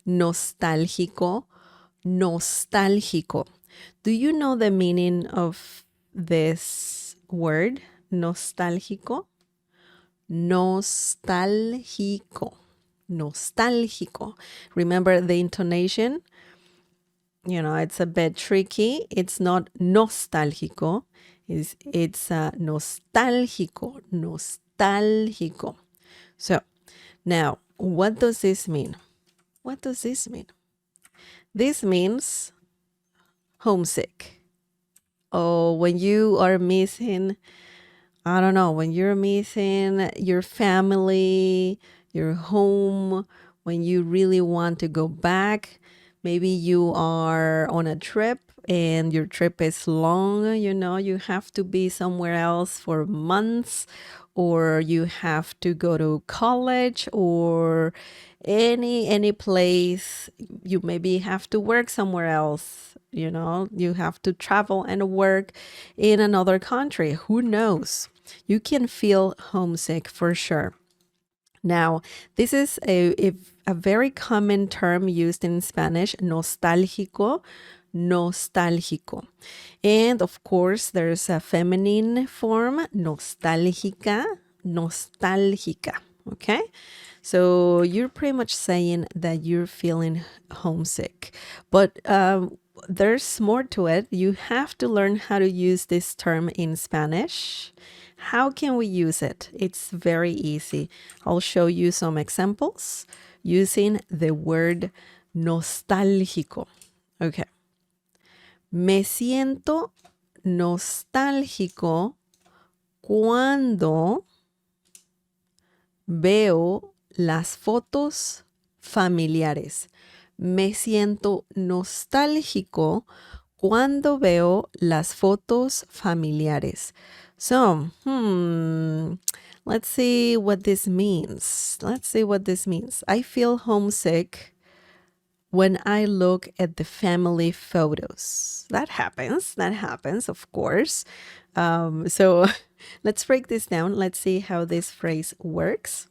nostálgico, nostálgico. Do you know the meaning of this word, nostálgico? Nostálgico, nostálgico. Remember the intonation? You know, it's a bit tricky. It's not nostálgico. It's nostálgico, nostálgico. So now, what does this mean? What does this mean? This means homesick. Oh, when you are missing, I don't know, when you're missing your family, your home, when you really want to go back, maybe you are on a trip and your trip is long, you know, you have to be somewhere else for months, or you have to go to college or any place. You maybe have to work somewhere else, you know, you have to travel and work in another country. Who knows? You can feel homesick for sure. Now, this is a very common term used in Spanish, nostálgico, nostálgico. And of course, there's a feminine form, nostálgica, nostálgica. Okay? So you're pretty much saying that you're feeling homesick. But there's more to it. You have to learn how to use this term in Spanish. How can we use it? It's very easy. I'll show you some examples using the word nostálgico. Okay. Me siento nostálgico cuando veo las fotos familiares. Me siento nostálgico cuando veo las fotos familiares. So, let's see what this means. Let's see what this means. I feel homesick when I look at the family photos. That happens, of course. So let's break this down. Let's see how this phrase works,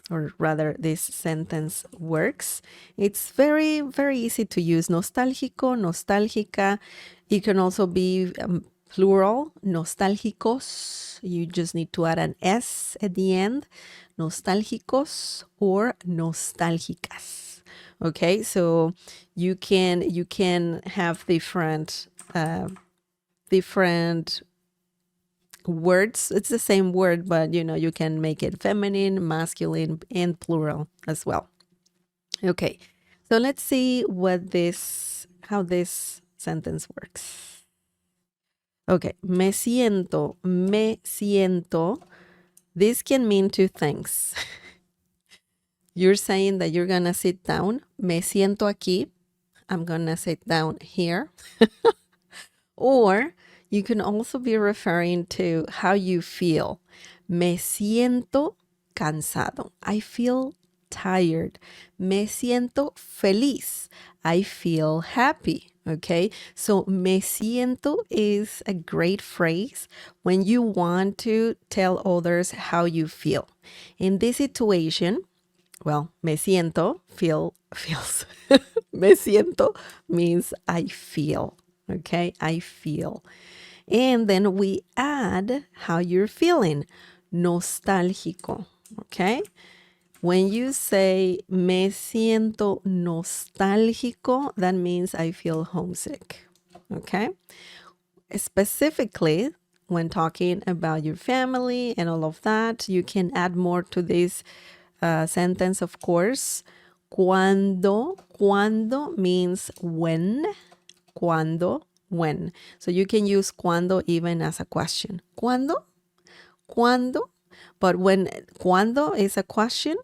or rather this sentence works. It's very, very easy to use. Nostálgico, nostálgica. It can also be plural, nostálgicos. You just need to add an S at the end. Nostálgicos or nostálgicas. Okay, so you can have different words. It's the same word, but you know, you can make it feminine, masculine, and plural as well. Okay, so let's see how this sentence works. Okay, me siento, me siento. This can mean two things. You're saying that you're gonna sit down. Me siento aquí. I'm gonna sit down here. Or you can also be referring to how you feel. Me siento cansado. I feel tired. Me siento feliz. I feel happy. Okay, so me siento is a great phrase when you want to tell others how you feel. In this situation, well, me siento feels. Me siento means I feel. Okay, I feel. And then we add how you're feeling. Nostálgico. Okay. When you say me siento nostálgico, that means I feel homesick. Okay. Specifically, when talking about your family and all of that, you can add more to this sentence, of course. Cuando means when. Cuando, when. So you can use cuando even as a question. Cuando? Cuando? But when cuando is a question,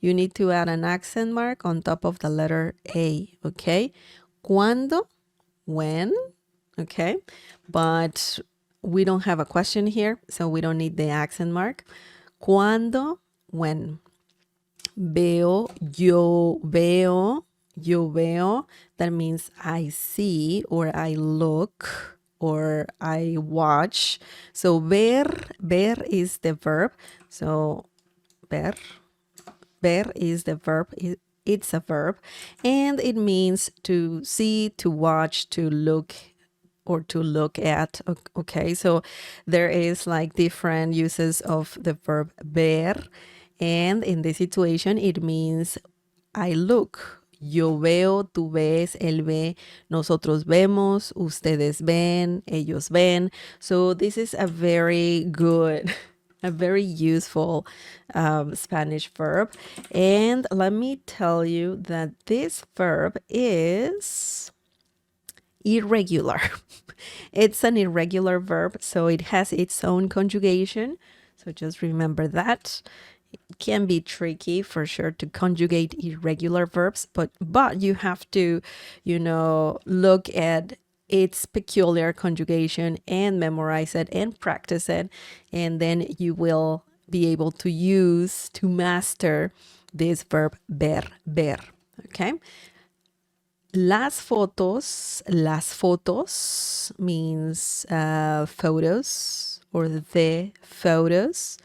you need to add an accent mark on top of the letter A, okay? Cuando? When? Okay? But we don't have a question here, so we don't need the accent mark. Cuando? When? Veo, yo veo, that means I see or I look or I watch. So ver is the verb. So ver is the verb It's a verb, and it means to see, to watch, to look, or to look at. Okay, so there is like different uses of the verb ver, and in this situation it means I look. Yo veo, tú ves, él ve, nosotros vemos, ustedes ven, ellos ven. So this is a very good, a very useful Spanish verb. And let me tell you that this verb is irregular. It's an irregular verb, so it has its own conjugation. So just remember that. It can be tricky for sure to conjugate irregular verbs, but you have to, look at its peculiar conjugation and memorize it and practice it, and then you will be able to master this verb ver. Okay. Las fotos means photos or the photos.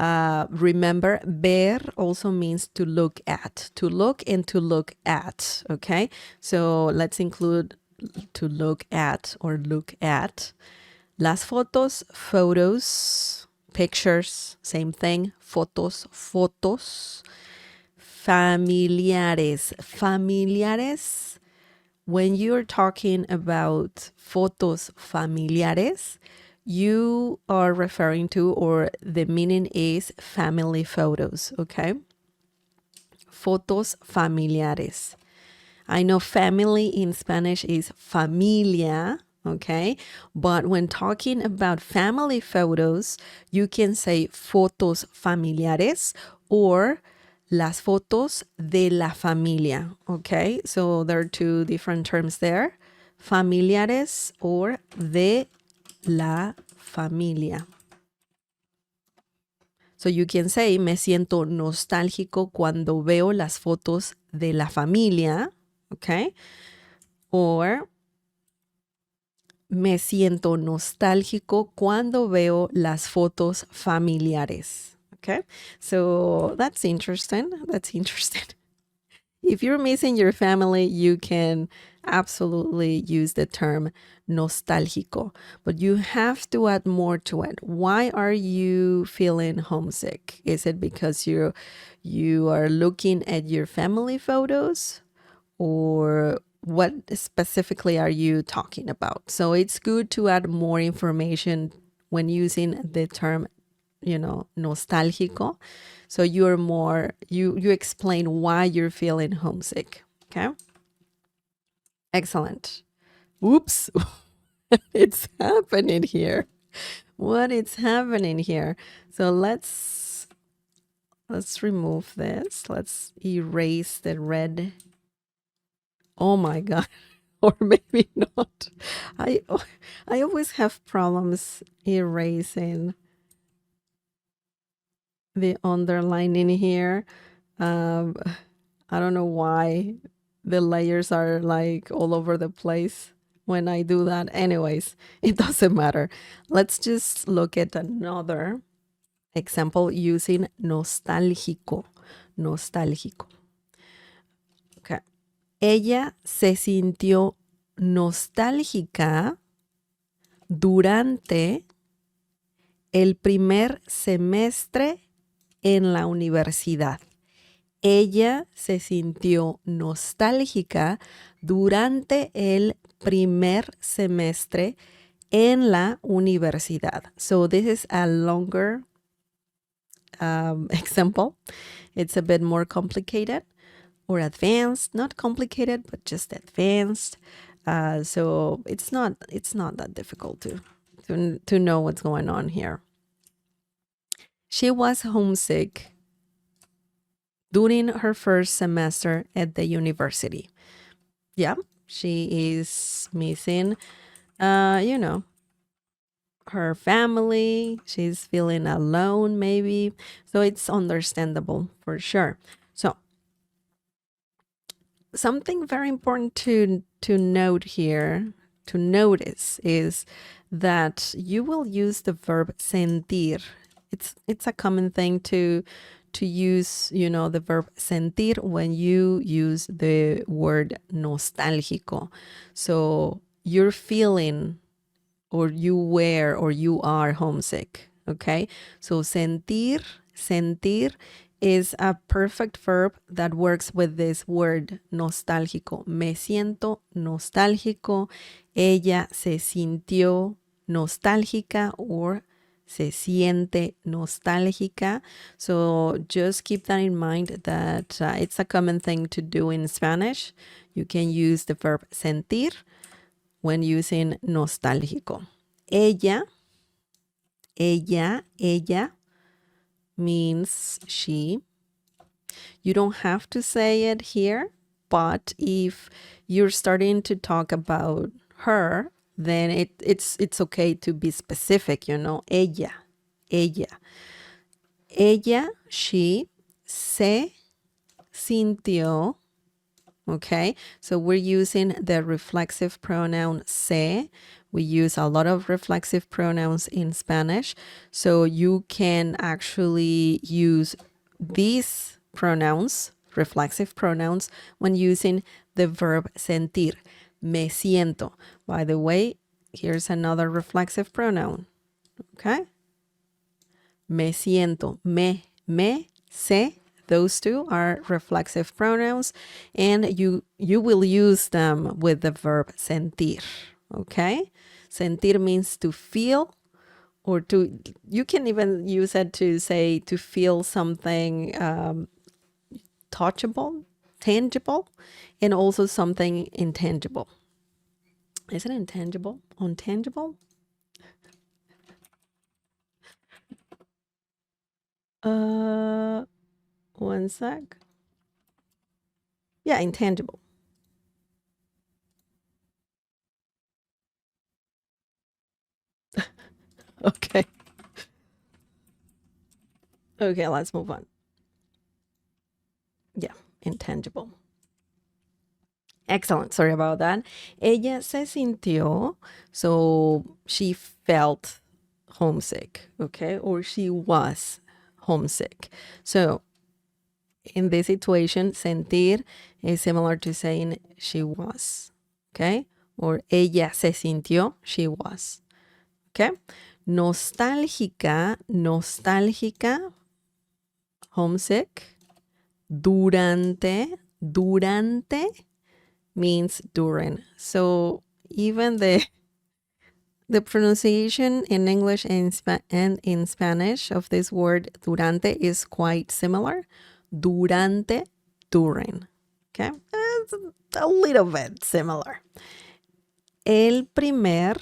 Remember, ver also means to look at, to look and to look at. Okay, so let's include to look at or look at. Las fotos, photos, pictures, same thing. Fotos. Familiares. When you're talking about fotos familiares, you are referring to, or the meaning is family photos, okay? Fotos familiares. I know family in Spanish is familia, okay? But when talking about family photos, you can say fotos familiares or las fotos de la familia, okay? So there are two different terms there, familiares or de la familia. So you can say, me siento nostálgico cuando veo las fotos de la familia, okay? Or, me siento nostálgico cuando veo las fotos familiares, okay? So that's interesting. If you're missing your family, you can absolutely use the term nostálgico, but you have to add more to it. Why are you feeling homesick? Is it because you are looking at your family photos, or what specifically are you talking about? So it's good to add more information when using the term, nostálgico. So you're more, you explain why you're feeling homesick. Okay. Excellent. Oops. It's happening here. What is happening here? So let's remove this. Let's erase the red. Oh my God. Or maybe not. I always have problems erasing the underlining here. I don't know why the layers are like all over the place when I do that. Anyways, it doesn't matter. Let's just look at another example using nostálgico. Okay. Ella se sintió nostálgica durante el primer semestre en la universidad. Ella se sintió nostálgica durante el primer semestre en la universidad. So this is a longer example. It's a bit more complicated or advanced, not complicated, but just advanced. So it's not that difficult to know what's going on here. She was homesick during her first semester at the university. Yeah, she is missing, her family. She's feeling alone, maybe. So it's understandable for sure. So something very important to note here, to notice, is that you will use the verb sentir. It's a common thing to to use, the verb sentir when you use the word nostálgico. So you're feeling, or you were, or you are homesick. Okay. So sentir is a perfect verb that works with this word nostálgico. Me siento nostálgico. Ella se sintió nostálgica, or se siente nostálgica. So just keep that in mind, that it's a common thing to do in Spanish. You can use the verb sentir when using nostálgico. Ella means she. You don't have to say it here, but if you're starting to talk about her, then it's okay to be specific, Ella. Ella, she, se sintió. Okay, so we're using the reflexive pronoun se. We use a lot of reflexive pronouns in Spanish. So you can actually use these pronouns, reflexive pronouns, when using the verb sentir. Me siento. By the way, here's another reflexive pronoun. Okay? Me siento. Me, se. Those two are reflexive pronouns, and you will use them with the verb sentir. Okay? Sentir means to feel, or you can even use it to say to feel something touchable, tangible, and also something intangible. Is it intangible? Untangible? One sec. Yeah, intangible. Okay. Okay, let's move on. Yeah, intangible. Excellent. Sorry about that. Ella se sintió, so she felt homesick, okay? Or she was homesick. So in this situation, sentir is similar to saying she was, okay? Or ella se sintió, she was, okay? Nostálgica, homesick. Durante means during. So even the pronunciation in English and in Spanish of this word durante is quite similar. Durante, during. Okay, it's a little bit similar. El primer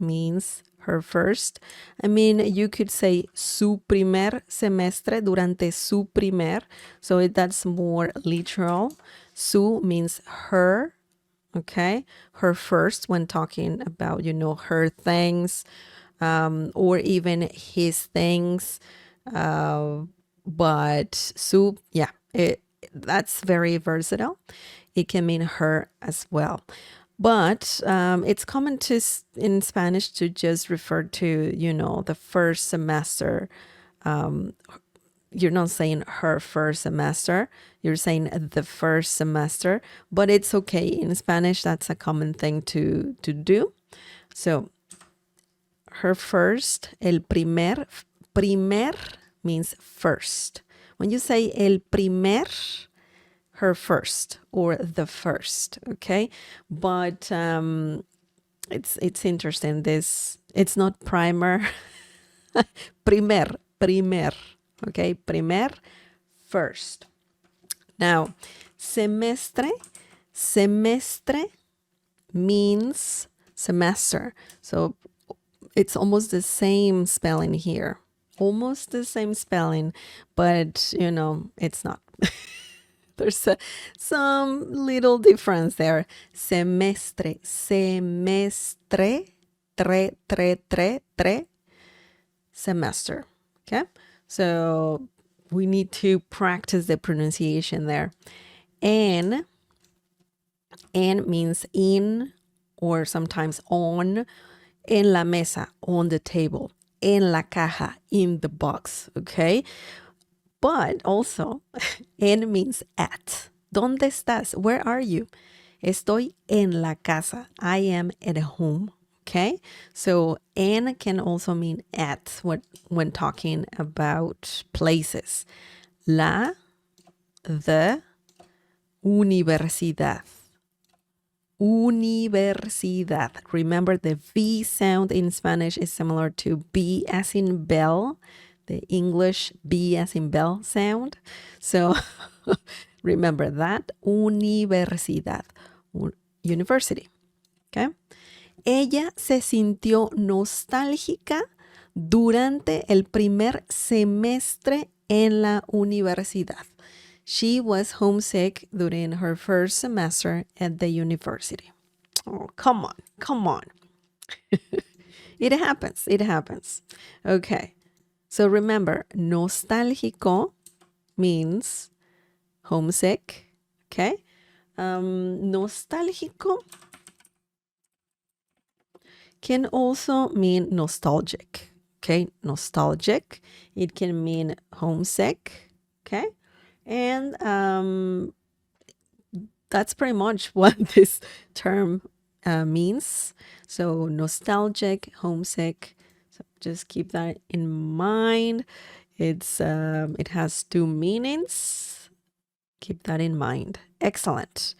means her first. I mean, you could say su primer semestre, durante su primer. So that's more literal. Su means her, okay? Her first, when talking about, her things, or even his things. But su, yeah, that's very versatile. It can mean her as well. But it's common in Spanish to just refer to, the first semester. You're not saying her first semester, you're saying the first semester, but it's okay. In Spanish, that's a common thing to do. So her first, el primer means first. When you say el primer, her first, or the first, okay? But it's interesting. It's not primer, primer, okay? Primer, first. Now, semestre means semester. So it's almost the same spelling here. Almost the same spelling, but it's not. There's some little difference there. Semestre, tre, semester. Okay, so we need to practice the pronunciation there. En means in, or sometimes on. En la mesa, on the table. en la caja, in the box, okay? But also, en means at. ¿Dónde estás? Where are you? Estoy en la casa. I am at home. Okay. So en can also mean at when talking about places. The universidad. Universidad. Remember, the V sound in Spanish is similar to B as in bell, the English B as in bell sound. So remember that. Universidad. University. Okay. Ella se sintió nostálgica durante el primer semestre en la universidad. She was homesick during her first semester at the university. Oh, come on, come on. It happens, it happens. Okay, so remember, nostálgico means homesick, okay? Nostálgico can also mean nostalgic, okay? Nostalgic, it can mean homesick, okay? And that's pretty much what this term means. So nostalgic, homesick. So just keep that in mind. It has two meanings. Keep that in mind. Excellent.